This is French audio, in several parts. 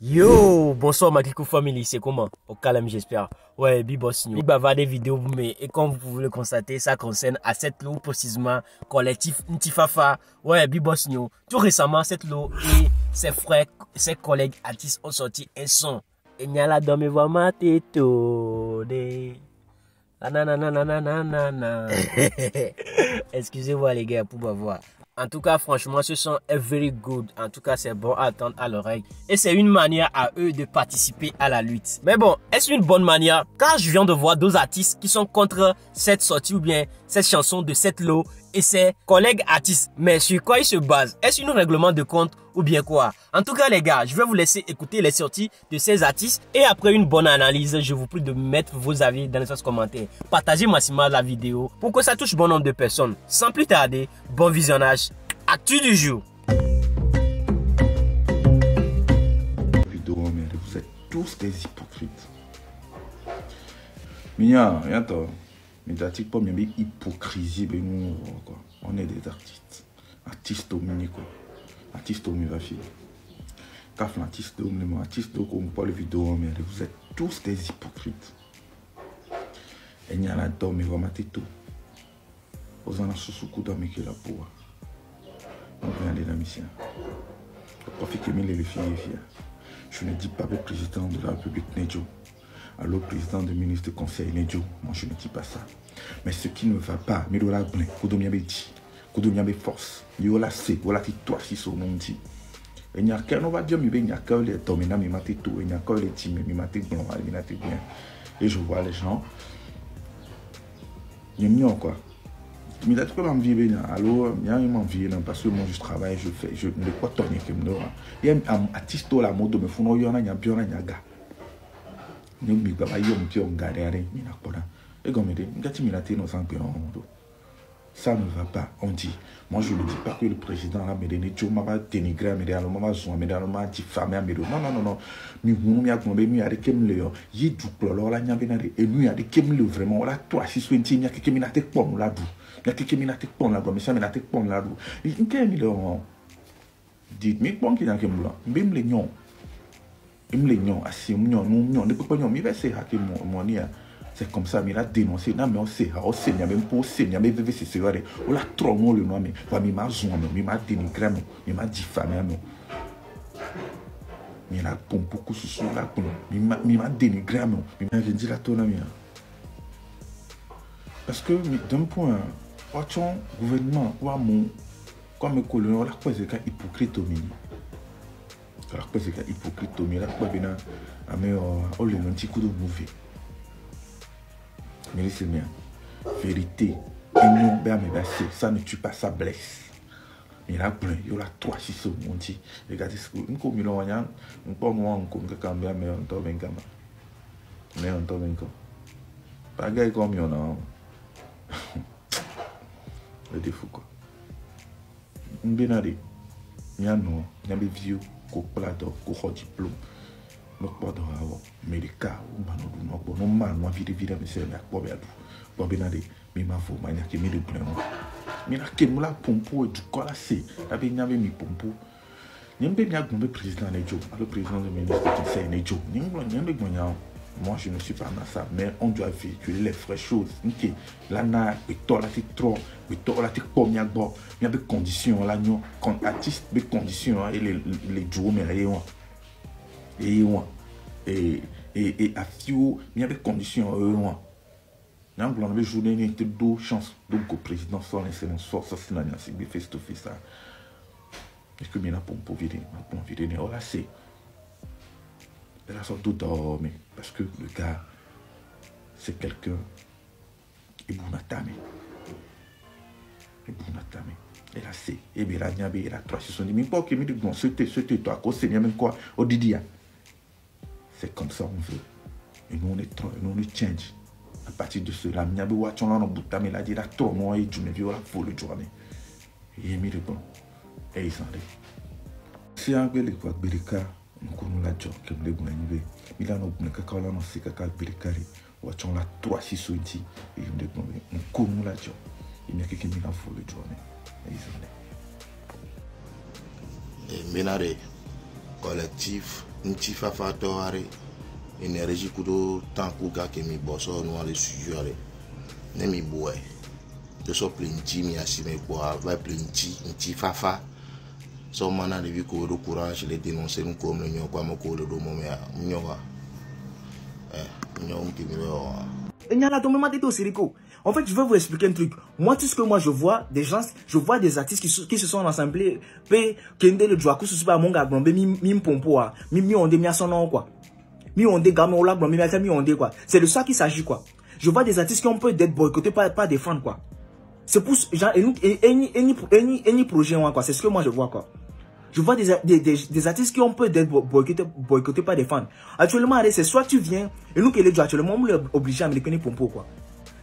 Yo, bonsoir ma Kikou Family, c'est comment? Au calme j'espère. Ouais, Bibos New. Big Bava des vidéos, mais et comme vous pouvez le constater, ça concerne à cette lot précisément collectif Ntifafa. Ouais, Bibos New. Tout récemment, cette lot et ses frères, ses collègues artistes ont sorti un son. Et n'y a la dame va mater tout. Excusez-moi les gars pour m'avoir. En tout cas, franchement, ce son est very good. En tout cas, c'est bon à attendre à l'oreille. Et c'est une manière à eux de participer à la lutte. Mais bon, est-ce une bonne manière? Car je viens de voir deux artistes qui sont contre cette sortie ou bien cette chanson de cette lot et ses collègues artistes. Mais sur quoi ils se basent? Est-ce un règlement de compte ou bien quoi? En tout cas, les gars, je vais vous laisser écouter les sorties de ces artistes. Et après une bonne analyse, je vous prie de mettre vos avis dans les commentaires. Partagez massivement la vidéo pour que ça touche bon nombre de personnes. Sans plus tarder, bon visionnage. Actu du jour. Vous êtes tous des hypocrites. Mia, attends. Mais t'as-tu pas bien hypocrisie, nous, quoi. On est des artistes. Artistes au mini, quoi. Artistes au mi-va-fille. Caf l'artiste au mini, artiste au comme pas le vidéo, mais vous êtes tous des hypocrites. Et n'y a la dame, mais va mater tout. Vous en avez sous-coup dans mes qui la pour. On peut aller dans la mission. Je ne dis pas le président de la République Nedjo. Alors président du ministre du conseil Nedjo. Moi je ne dis pas ça. Mais ce qui ne va pas, mais la blin, Koudomiabe force, Yola C, voilà qui toi si son nom dit. Et n'y a qu'un on va dire, mais il n'y a qu'un les dominants, mais maté tout, il n'y a qu'un les teams, mais maté blanc, mais maté bien. Et je vois les gens. Il y a mieux quoi. Mais là, tu peux m'envier, alors, il y a une envie, parce que moi, je travaille, je fais, je ne peux pas tourner comme nous. Il y a un artiste la mode, mais il y a un bien, il y a un gars. Nous, il y a un gars, il y a un gars, et comme il dit, il y a un gars, ça ne va pas, on dit. Moi, je ne dis pas que le président a donné Joe m'a dénigré, mais alors m'a zoom, mais alors m'a diffamé, mais non. Mais nous, il y a des kem le, il y a du clore, là, il y a des, et nous, il y a des kem le vraiment, là, toi, si soit il y a quelqu'un qui n'a pas de là, il y a quelqu'un qui n'a pas de là, mais ça, il n'a pas de là, il y a quelqu'un dites, mais bon, qui n'a pas de là, même les nions, même les nions, assis, nions, ne peut pas nions, mais il va essayer de mon nia. C'est comme ça, mais il a dénoncé, non, mais on sait, il y a même pas aussi, il y a même VVC, c'est vrai, on l'a trop long le nom, mais il m'a zoomé, il m'a dénigré, il m'a diffamé, mais il a beaucoup sous la poule, il m'a dénigré, il m'a dit la tonne, parce que d'un point, watchons gouvernement, ou à mon, comme le colonel, on l'a quoi, c'est hypocrite au milieu. On l'a quoi, c'est hypocrite au milieu, on l'a quoi, mais on l'a un petit coup de mauvais. Mais c'est bien. Vérité. Et non, ça ne tue pas, ça blesse. Il y a plein, il y a trois, six secondes. Regardez ce que nous comme nous voyons, nous pas nous comme que quand bien mais on tombe en gamme. Mais on tombe en gamme. Pas gars comme nous non. Le défaut quoi. On bien allé. Il y a non, il y a des vieux qu'on plateau, qu'on diplôme. Donc pas de médical ou non mal moi vite mais c'est là pour bien tout bien aller mais ma faut manière qui met de plein mais là que la pompo et du quoi là c'est là bien y avait mi pompo n'imbe bien le président Nedjo le président du ministre du conseil Nedjo n'imbe moi je ne suis pas dans ça mais on doit véhiculer les vraies choses OK là na et toi là c'est trop mais toi là c'est comme il y a des conditions là non quand artiste des conditions et les jours mais et à few il y a des conditions il y a un journée il y a deux chances donc au président soit l'instant ça c'est la c'est face to face ça est-ce que bien pour vider oh là c'est là sont tout dormir parce que le gars c'est quelqu'un et bonatame et là c'est et bien là il y a 370 mais pas que mais bon c'était toi quoi c'est même quoi au Didia. C'est comme ça on veut. Et nous on est trop, nous on est change. À partir de cela, il y a des watchons là dans le bout de il a dit là trop moi et je ne vis pas pour le journée. Et il m'a dit bon. Et il s'en est. Si un peu les quoi Berika, nous connaissons la job que nous devons arriver. Mais là nous quand là nous c'est caca Berika, watchons là 3-6 soldis et nous devons nous connaissons la job. Il y a quelqu'un qui m'a pour le journée. Et il s'en est. Et Ménaré. collectif nti fafa toare énergie kudo tant kuga ke mi bosso no ale sujuare ne mi boy de so plinti mi asime kwa va plinti nti fafa so mana de vi ko do courage les dénoncer nous comme nous kwa moko do mo me nyowa nyom ki mi lo. En fait, je vais vous expliquer un truc. Moi, tout ce que moi je vois, des gens, je vois des artistes qui se sont rassemblés, kende le joaku se super monga grombe mi pompo mi onde mi asono quoi. Mi onde gamme ola grombe mi onde quoi. C'est de ça qu'il s'agit quoi. Je vois des artistes qui ont peur d'être boycottés pas des fans quoi. C'est pour genre any projet quoi, c'est ce que moi je vois quoi. Je vois des artistes qui ont peur d'être boycottés par des fans. Actuellement, c'est soit tu viens, et nous qui les gens actuellement, on est obligé à me les pompo quoi.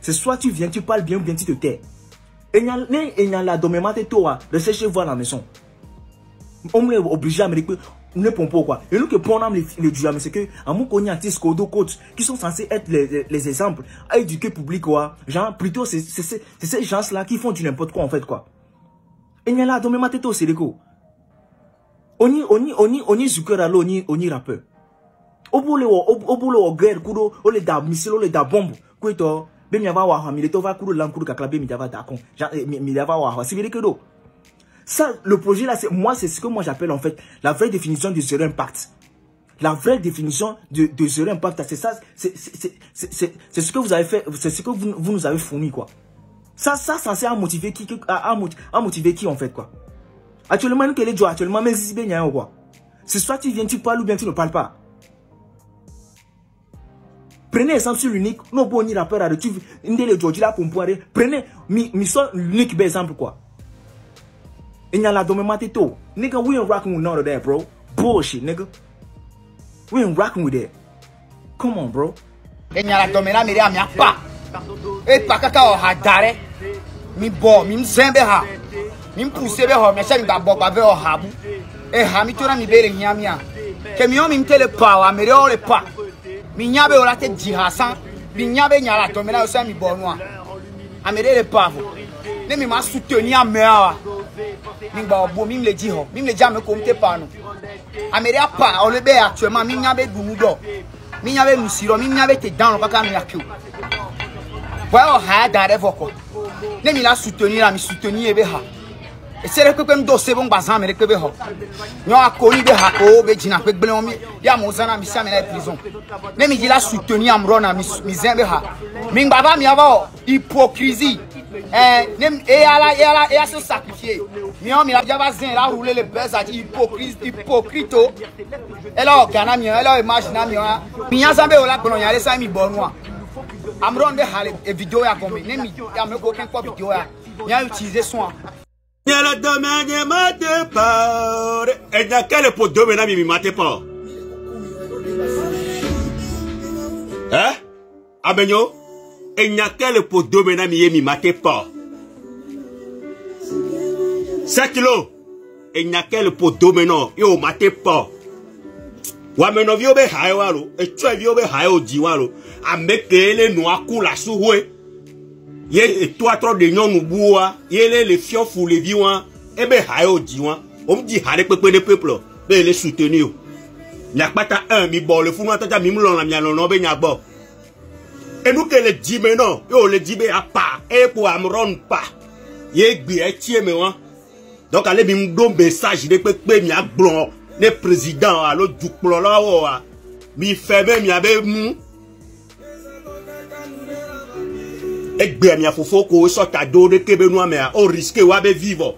C'est soit tu viens, tu parles bien ou bien tu te tais. Et il y a la domémate toi, recherchez voir la maison. On est obligé à me les pompo quoi. Et nous qui prenons les diamants, c'est que à mon connaît artistes coach qui sont censés être les exemples à éduquer le public quoi. Genre plutôt c'est ces gens là qui font du n'importe quoi en fait quoi. Et il y a la domémate toi c'est les go. Oni zuker alo oni rappeur. Obule o guerre kudo o le da missile o le da bombe kuito be mi ava wa mi le to va kudo lankuru kakla be mi dava da kon mi dava wa c'est vrai que do ça le projet là c'est moi c'est ce que moi j'appelle en fait la vraie définition de zéro impact. La vraie définition de zéro impact c'est ça c'est ce que vous avez fait, c'est ce que vous nous avez fourni quoi. Ça censé à motiver qui en fait quoi. Actuellement, nous, les joueurs, actuellement, mais si bien quoi. C'est soit tu viens, tu parles ou bien tu ne parles pas. Prenez exemple sur l'unique, nous, bon, ni rappeur à tu les joueurs, là, pour pouvoir, prenez, l'unique, par exemple, quoi. Il y a la dommage to. Nigga, we ain't rocking with none of that, bro. Bullshit, nigga. We ain't rocking with that. Come on, bro. Il y a la dommage, mais il y a pas. Et pas caca, on a d'arrêt. Mi bon, mi m'zembe ha. Mi pousse be ho me se mi ba bo be o habu e ha mi tora mi bere nyamia ke mi o mi mtele power me re o le pa mi nyabe o la te jihasan mi nyabe nyala to me na o se mi bo no a me re le pa ne mi ma soutenir a me a mi ba obo mi le ji ho mi le ja me ko mte pa no a me re pa o le be actuellement mi nyabe dunu do mi nyabe musiro mi nyabe te down pa ka mi akio wa o ha da revoko ne mi la soutenir a mi soutenir e be ha. Et c'est le que comme dossier bon bazan mais que be ho nyo akoni be ha ko be jina pe gbele mi ya mo zana mi sa me na prison ne mi dila soutenir amro na mi zembe ha mi baba mi ava hypocrisie nem e ala se sacrifier mi on mi la java zin la rouler les belles a hypocrito et là Ghana mi et là imagine mi ya zambe o la gbono ya le sa mi bonwa amro be ha le vidéo ya gombe ne mi ya me ko ken ko vidéo ya utiliser son Il y a la domaine mate pas. Et dans quel pot de domaine mi mate pas? Hein? Abenyo? Et il y a quel pot de domaine mi mate pas? 7 kilos. Et il y a quel pot de domaine yo mate pas? Wa meno vio be haewalo. Et tu vio be haeo diwalo. Amekele no akula suwe. Yé toi trop de non nous bois yé les fions fou les viouan et ben hayo diwan on me dit hale pepe de peuple ben les soutenir n'a pas ta un mi bon le fou n'entend ta mi moulon la miano non ben yabo et nous que les dit mais non yo le dit ben a pas et pour amron pas yé gbi e tie me wan donc allez mi mdo message de pepe mi a blon ne président allo du plon là wa mi fait mi abe mou et bien mi afofo ko sota do de kebe no me o risque wa be vivre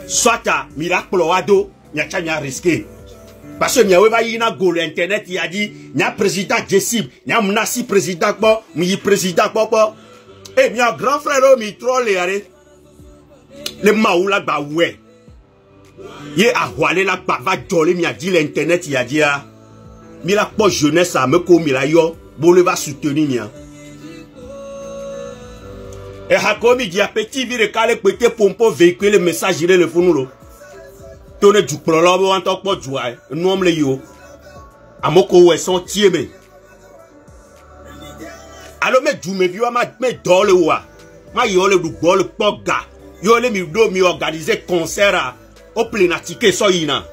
sota miracle wa do nya cha nya risque parce que mi we ba yina go internet ya di nya président Jesib nya mnasi président bo mi président bo et mi grand frère mi troll yare le maoula ba we ye ahwale la ba va jolé mi a dit l'internet ya di a mi la po jeunesse a me ko mi la yo bo le va soutenir mi. Et Hakomi dit à petit vire calé pété pompo véhiculer le message il le founulo. Tonne du prologue en tant que joie. Nous on le yo. Amoko ouais son tieme. Alors mais du me vieux ma me dole wa. Ma yo le du bol poga. Yo le mi do mi organiser concert au plénatique so yina.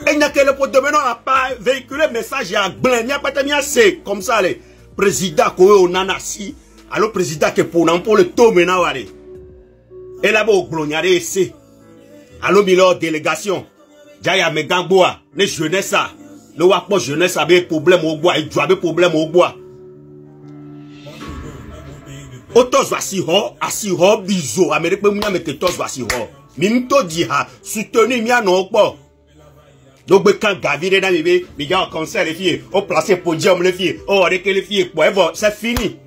Et il n'y a que le pot de maintenant n'a pas véhiculé message à Blen. Il n'y a pas de c'est comme ça, le président Kowe Nanasi. Alors, président qui est pour le taux maintenant. Et là-bas, au Glognare, c'est. Alors, Milo, délégation. Jaya Megamboa, les jeunesse, le Wapo jeunesse avait problème au bois, il avait problème au bois. Otos asiho, bizo, Amérique, mouya mette tos asiho. Mimto diha, soutenu mia non po. Donc, quand Gavire dans les gars, au concert, les filles, au placé podium, les filles, au avec les filles, c'est fini.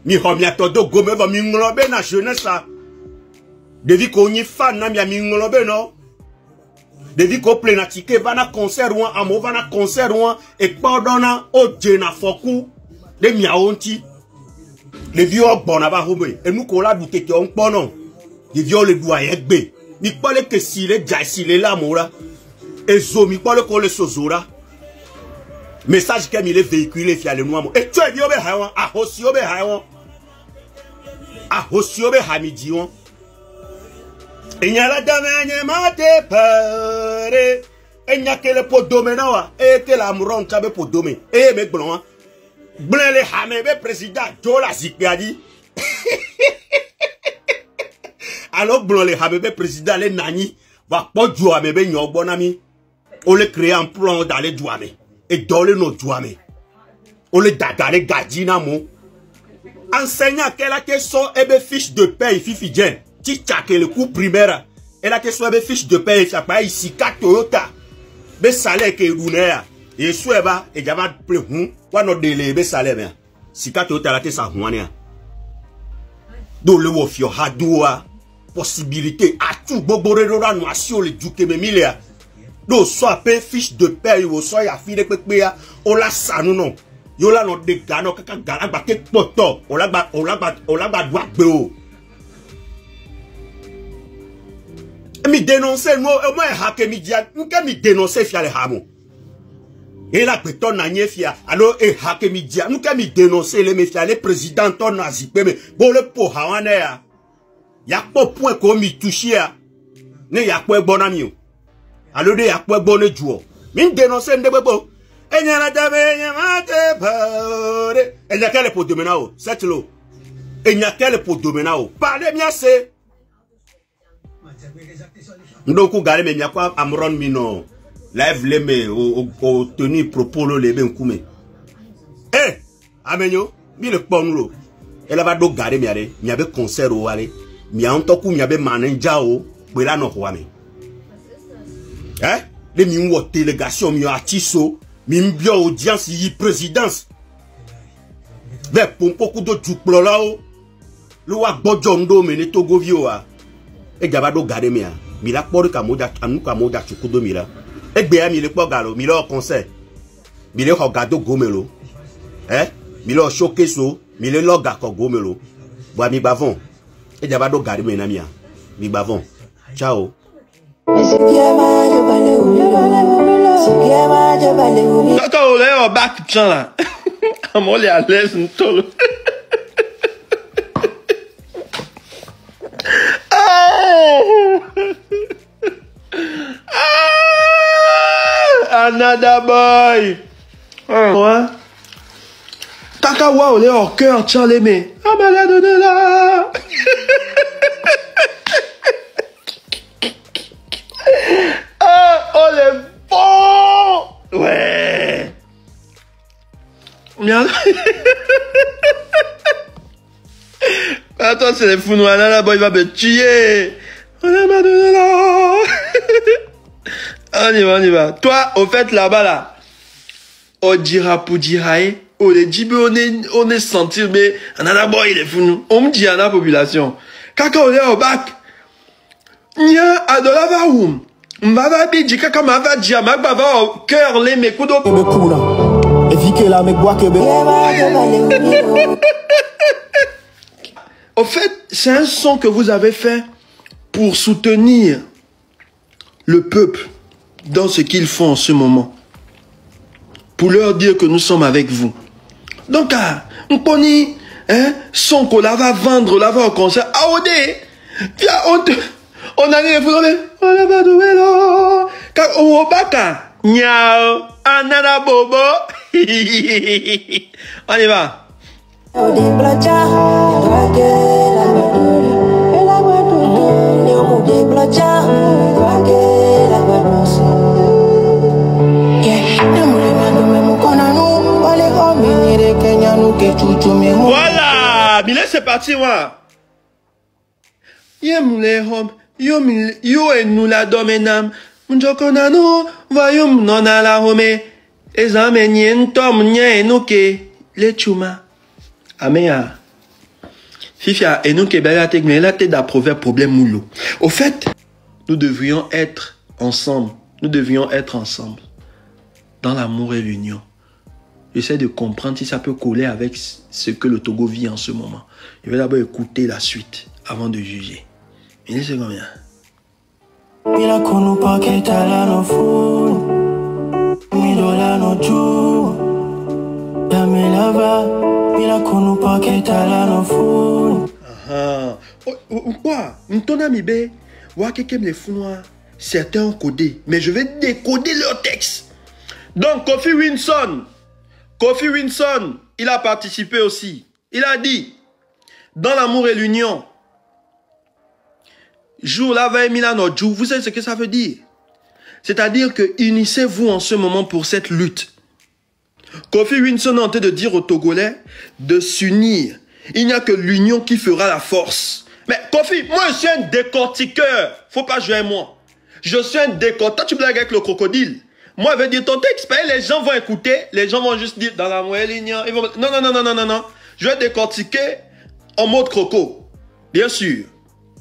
Mi homia todo gomme va mi nglobe na jeunesse. Devi ko ni fan na mi nglobe no. Devi ko plenatike va na concert ou amo va na concert ou et pardonna o djena foku de mi aonti. Le vieux bon ava hobe et nous ko la douté que on ponon. Le vieux le doit yegbe. Mi pale que si le jaisi le la mora. Et zo mi pale ko le sozora. Message que mi le véhiculé fiale noamo. Et tu es bien be hawan a hosio be hawan. A hosio be hamidion. Et n'y a la dame mate pare. Et n'y a que le pot domenawa. Et que la mouron tabe pot domé. Et me blon. Blin le hamebe président. Jola zikadi. Alors blon le hamebe président le nani. Va pas jouer hamebe nyon bon ami. On le crée un plan dans les douame. Et dans les nos douame. On le dadale gadina mo. Enseignant qu'elle a que son ebe fiche de paye fifi jen. Tchak le coup primaire. Elle a que son ebe fiche de paye fifi pas ici 4 Toyota. Be salaire que rounea. Et soueba et java ple wano dele be salaire bien. Si 4 Toyota la te sa huania. Do le wo fio hadua possibilité à tout bobore rora noation le duke me milia. Do soit pe fiche de paye ou soit ya fi de pepe ya. O la sanu non. Yo la no de gano kaka gana ba ke poto. O la ba doa beo. Mi dénoncer moi moi hake mi dia. Nka mi dénoncer fiale hamo. Et la peton na nye fia. Alors e hake mi dia. Nka mi dénoncer le me fiale président ton nazipe me. Bo le po hawane ya. Ya po point ko mi touché ya. Ne ya po bon ami. Alors de ya po bon juo. Mi dénoncer ndebebo. Et n'y a la dame mate pare. Et n'y a qu'elle pour domenao. C'est l'eau. Et n'y a qu'elle pour domenao. Parlez bien c'est. Donc vous gardez mais n'y a quoi amron mino. Lève les mains au tenu propos le ben kume. Eh, amenyo, mi le ponlo. Elle va donc garder miare. Mi avait concert au aller. Mi a entoku mi avait manager au. Bela no kwame. Eh, les mi wo délégation mi artiso. Mimbio audience yi présidence. Mais pour beaucoup de duplo là haut. Le wa bojondo mene Togo vioa. E gabado gade mea. Mi la pori kamoda anuka moda chukudo mira. E gbe mi le po galo mi le concert. Mi le ho gado gomelo. Mi le showcase mi le loga ko gomelo. Bo mi bavon. E gabado gade mena mia. Mi bavon. Ciao. Quand on est en bac, tiens là. On est à l'aise, nous tous. Another boy. Ouais. Kakawa, on est en cœur, tiens les mains. Ah, malade de là. Oh, les bon. Ouais. Bien. Attends, c'est les fous noirs là, boy, il va me tuer. On est mal de là. On y va. Toi, au fait, là-bas, là, on dira pour dire, on est dit, on est senti, mais, on a boy, il est fou. On me dit à la population. Quand on est au bac, nia, adola va où? M'ava dit que comme m'ava dit, m'ava va au cœur, les mes coups d'eau. Au fait, c'est un son que vous avez fait pour soutenir le peuple dans ce qu'ils font en ce moment. Pour leur dire que nous sommes avec vous. Donc, on connaît, hein, son qu'on va vendre, là va au concert. Ah, on a dit, on a pas de vélo. Obaka. Nyao. Anana bobo. On y va. Voilà, mais là c'est parti moi. Yo et nous la domenam. Munjokonano, voyons non à la home. Ezamenien tom nye enuke le chuma. Amea. Fifia enuke bela tekme la tête d'approuver problème moulo. Au fait, nous devrions être ensemble. Nous devions être ensemble. Dans l'amour et l'union. J'essaie de comprendre si ça peut coller avec ce que le Togo vit en ce moment. Je vais d'abord écouter la suite avant de juger. Mais c'est combien? Quoi? Certains ont codé, mais je vais décoder leur texte. Donc Kofi Winson, il a participé aussi. Il a dit, dans l'amour et l'union, jour la veille Milano jour, vous savez ce que ça veut dire? C'est-à-dire que unissez-vous en ce moment pour cette lutte. Kofi Winson est en train de dire aux Togolais de s'unir. Il n'y a que l'union qui fera la force. Mais Kofi, moi je suis un décortiqueur. Faut pas jouer à moi. Je suis un décortiqueur. Toi tu blagues avec le crocodile. Moi je vais dire ton texte. Les gens vont écouter. Les gens vont juste dire dans la moelle l'union. Non. Je vais décortiquer en mode croco. Bien sûr.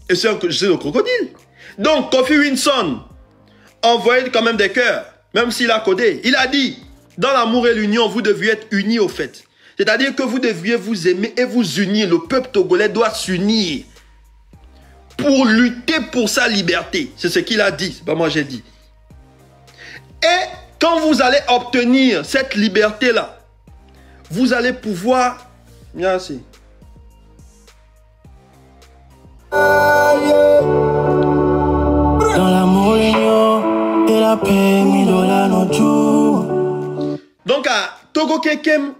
Et c'est le crocodile. Donc Kofi Winson envoyait quand même des cœurs. Même s'il a codé. Il a dit, dans l'amour et l'union, vous deviez être unis au fait. C'est-à-dire que vous deviez vous aimer et vous unir. Le peuple togolais doit s'unir pour lutter pour sa liberté. C'est ce qu'il a dit. C'est pas moi j'ai dit. Et quand vous allez obtenir cette liberté-là, vous allez pouvoir... Merci. Dans l'amour et la paix, donc à Togo Kekem,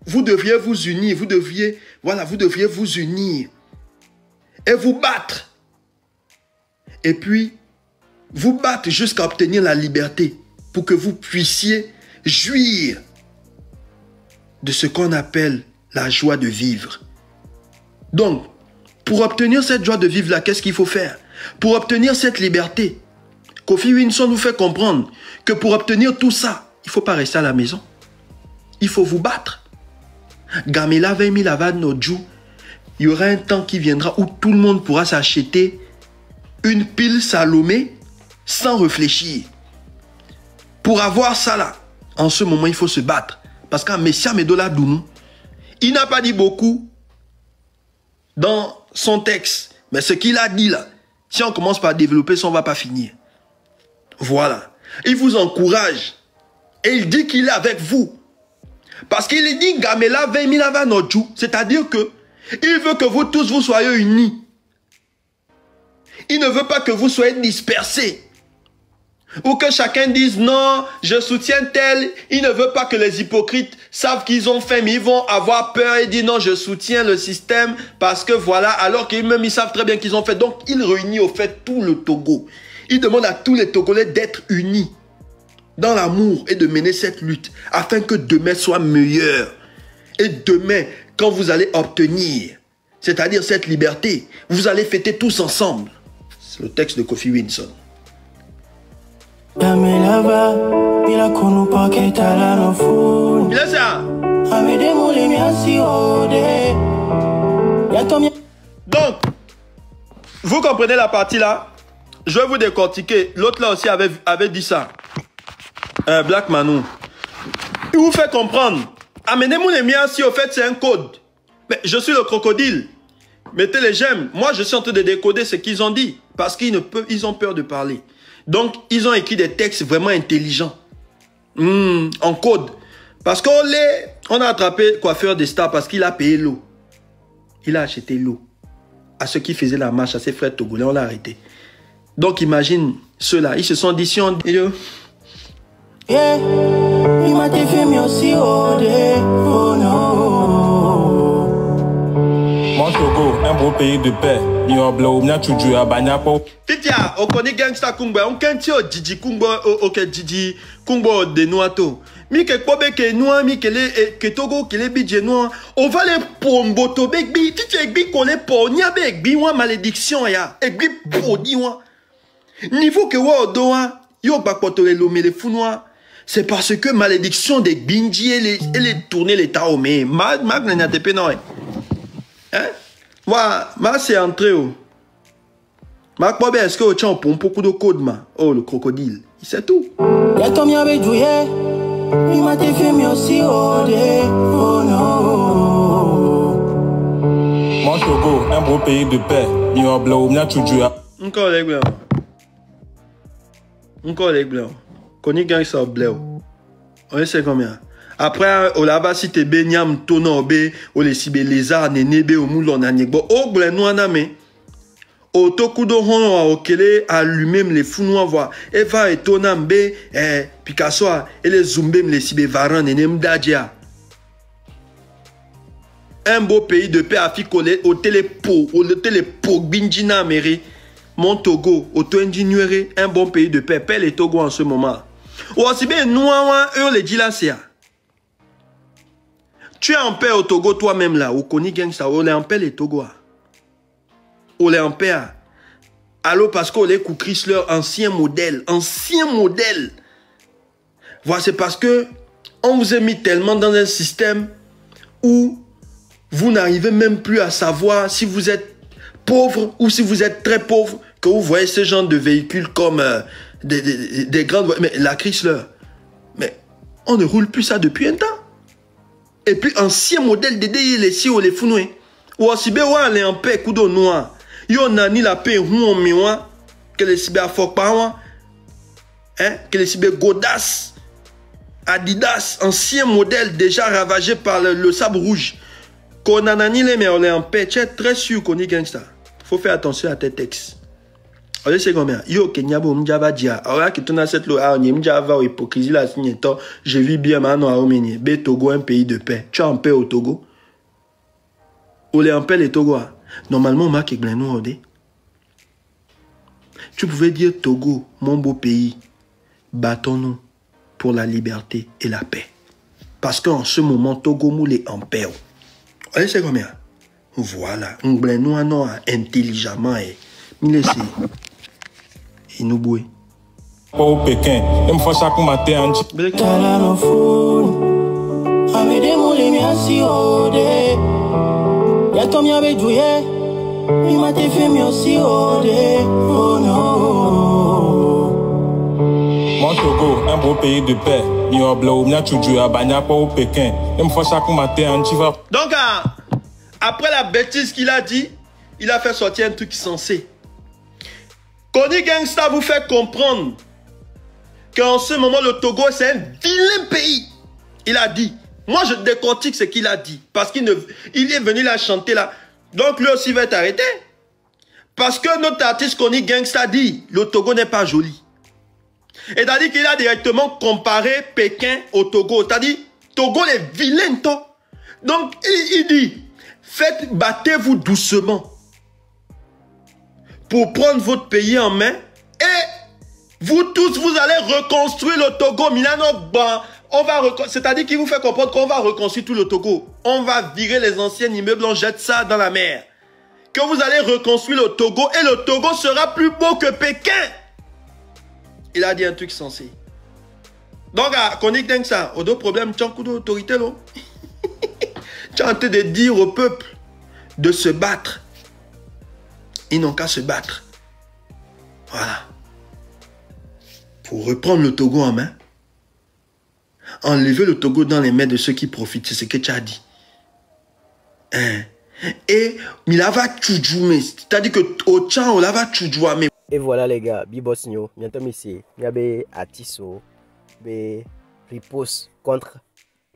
vous deviez vous unir, vous deviez vous unir et vous battre. Et puis, vous battre jusqu'à obtenir la liberté pour que vous puissiez jouir de ce qu'on appelle la joie de vivre. Donc, pour obtenir cette joie de vivre là, qu'est-ce qu'il faut faire? Pour obtenir cette liberté, Kofi Winson nous fait comprendre que pour obtenir tout ça, il ne faut pas rester à la maison. Il faut vous battre. Gamela Vemi Lavad Nodju, il y aura un temps qui viendra où tout le monde pourra s'acheter une pile Salomé sans réfléchir. Pour avoir ça là, en ce moment, il faut se battre. Parce qu'un Messia Medola Dounou, il n'a pas dit beaucoup dans son texte. Mais ce qu'il a dit là, si on commence par développer ça, on ne va pas finir. Voilà. Il vous encourage. Et il dit qu'il est avec vous. Parce qu'il dit Gamela Vemilava Nodju. C'est-à-dire que il veut que vous tous vous soyez unis. Il ne veut pas que vous soyez dispersés. Ou que chacun dise non, je soutiens tel. Il ne veut pas que les hypocrites savent qu'ils ont fait, mais ils vont avoir peur et dire non, je soutiens le système parce que voilà, alors qu'eux-mêmes ils savent très bien qu'ils ont fait. Donc il réunit au fait tout le Togo. Il demande à tous les Togolais d'être unis dans l'amour et de mener cette lutte afin que demain soit meilleur. Et demain, quand vous allez obtenir, c'est-à-dire cette liberté, vous allez fêter tous ensemble. C'est le texte de Kofi Winson. Il est ça. Donc, vous comprenez la partie là? Je vais vous décortiquer. L'autre là aussi avait dit ça. Black Manou. Il vous fait comprendre. Amenez-moi les miens si au fait c'est un code. Mais je suis le crocodile. Mettez les j'aime. Moi je suis en train de décoder ce qu'ils ont dit. Parce qu'ils ont peur de parler. Donc ils ont écrit des textes vraiment intelligents. En code. Parce qu'on a attrapé coiffeur des stars parce qu'il a payé l'eau. Il a acheté l'eau. À ceux qui faisaient la marche, à ses frères togolais, on l'a arrêté. Donc imagine, Ceux-là, ils se sont dit, si on dit... Yeah, il m'a fait mieux aussi, oh no. Mon Togo, un beau pays de paix. Yo blo, mna chuju abanya po. Titia, on connaît gangsta kumba, on kenti o Didi kumba, ok Didi kumba de noato. Mi ke kobe ke noa, mi ke le ke Togo ke le bidje noa. On va les pombo to begbi, titia egbi kole po, ni abe egbi wa malédiction ya, egbi podi wa. Niveau que wa odoa, yo bakotole lo me le funwa. C'est parce que malédiction des Bindji elle est tournée l'état au mais mag n'a pas non hein moi c'est entré oh mag pas bien est-ce que tu as pour beaucoup de code ma oh le crocodile c'est tout ya comme ya be jouer il m'a fait mieux aussi oh no. Mon Togo, un beau pays de paix. Yo blo, mna chuju. Encore les blancs Koni gang sa bleu. On sait combien. Après, au là-bas, si t'es benyam, tono be, ou les sibe lézard, nénébé, au moulon, n'anyegbo, au bleu, nous en amé. Au tokudo hon, au kele, allumé, les fous noirs, voir. Et va, et tonam be, Picasso, et les zumbé, les sibe varan, et n'emdadja. Un beau pays de paix à ficoler, au télépo, Binjina, mairie. Mon Togo, auto-ingénierie, un bon pays de paix. Paix les Togo en ce moment. Ou aussi bien, nous, eux, les dit là, c'est. Tu es en paix au Togo toi-même là. Ou connais gang ça. Ou les en paix les Togo. Ou les en paix. Alors parce qu'on les coukris leur ancien modèle. Ancien modèle. Voilà, c'est parce que on vous a mis tellement dans un système où vous n'arrivez même plus à savoir si vous êtes pauvre ou si vous êtes très pauvre, que vous voyez ce genre de véhicules comme des grandes... Mais la Chrysler, mais on ne roule plus ça depuis un temps. Et puis ancien modèle de les si ou les founoués. Ou aussi bien les en paix coudo noir. Yo nani la paix ou miwa que les sibé à fort par hein, que les sibé Godas, Adidas, ancien modèle déjà ravagé par le sabre rouge. Qu'on a nani les mais on est en paix. Tu es très sûr qu'on y gagne ça. Faut faire attention à tes textes. On sait combien. Yo Kenyabo mjaba dia. Alors que tu n'as cette loi, on y mjaba ou hypocrisie la signe to. Je vis bien maintenant à Omeni. Bé Togo un pays de paix. Tu es en paix au Togo. Ou les en paix les Togo. Normalement on marque Glenou Odé. Tu pouvais dire Togo, mon beau pays. Battons-nous pour la liberté et la paix. Parce qu'en ce moment Togo moule est en paix. On sait combien. Voilà, on Glenou intelligemment et il laisse. Il nous bouille. Au Pékin, il me faut chaque matin. Talano fou, avec des mots les miens si odé. Y'a comme y'a joué, il m'a fait mieux aussi odé. Oh no. Mon Togo, un beau pays de paix. Yo blo, mna chuju abanya po au Pékin. Il me faut chaque matin. Donc, après la bêtise qu'il a dit, il a fait sortir un truc sensé. Koni Gangsta vous fait comprendre qu'en ce moment, le Togo, c'est un vilain pays. Il a dit. Moi, je décortique ce qu'il a dit. Parce qu'il est venu la chanter là. Donc, lui aussi va être arrêté. Parce que notre artiste Koni Gangsta dit, le Togo n'est pas joli. Et c'est-à-dire qu'il a directement comparé Pékin au Togo. C'est-à-dire, Togo est vilain, toi. Donc, il dit, battez-vous doucement pour prendre votre pays en main et vous tous, vous allez reconstruire le Togo. Milano, c'est-à-dire qu'il vous fait comprendre qu'on va reconstruire tout le Togo. On va virer les anciens immeubles, on jette ça dans la mer. Que vous allez reconstruire le Togo et le Togo sera plus beau que Pékin. Il a dit un truc sensé. Donc, qu'on dit que ça, au dos problème, tu as un coup d'autorité, là. Tu es en train de dire au peuple de se battre. Ils n'ont qu'à se battre. Voilà. Pour reprendre le Togo en main. Enlever le Togo dans les mains de ceux qui profitent. C'est ce que tu as dit. Hein? Et Milava Tchoudjoume. C'est-à-dire que au Tchan, on lava Tchoudjouame. Et voilà les gars, Bibosnio, bientôt ici. Il y a des Atiso, des ripostes contre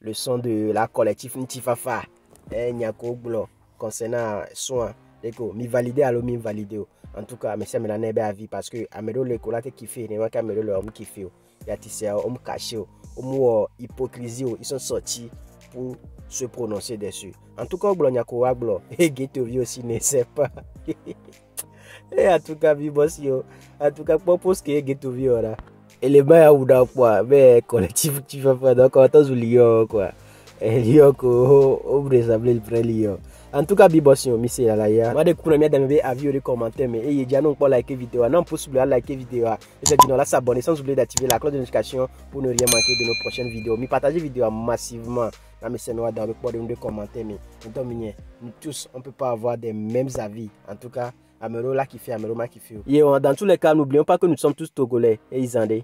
le son de la collectif Ntifafa. Et Nyako Blo concernant soin D'accord, mi validé alors mi validé. En tout cas, mais c'est maintenant nebe à vie parce que Amero le cola te kiffé, ne pas Amero le homme kiffé. Il y a tissé homme caché, homme hypocrisie, ils sont sortis pour se prononcer dessus. En tout cas, Glonia Koa Glo et Getovi aussi ne sait pas. Et en tout cas, Vibosio, en tout cas, propose que Getovi ora. Et les mains à Ouda quoi, mais collectif tu vas pas donc on t'as oublié quoi. Et Lyon ko au Brésil près Lyon. En tout cas, Bibosio, Missy Alaya. Moi, de coups, de avis ou de commentaires, mais il y a non pas liker vidéo, non possible à liker vidéo. Et c'est là s'abonner sans oublier d'activer la cloche de notification pour ne rien manquer de nos prochaines vidéos. Mais partagez vidéo massivement. Dans mes séminaires, dans le code de commentaires, mais nous tous, on ne peut pas avoir des mêmes avis. En tout cas, Amero là qui fait, Amero là qui fait. Et dans tous les cas, n'oublions pas que nous sommes tous Togolais et Isandais.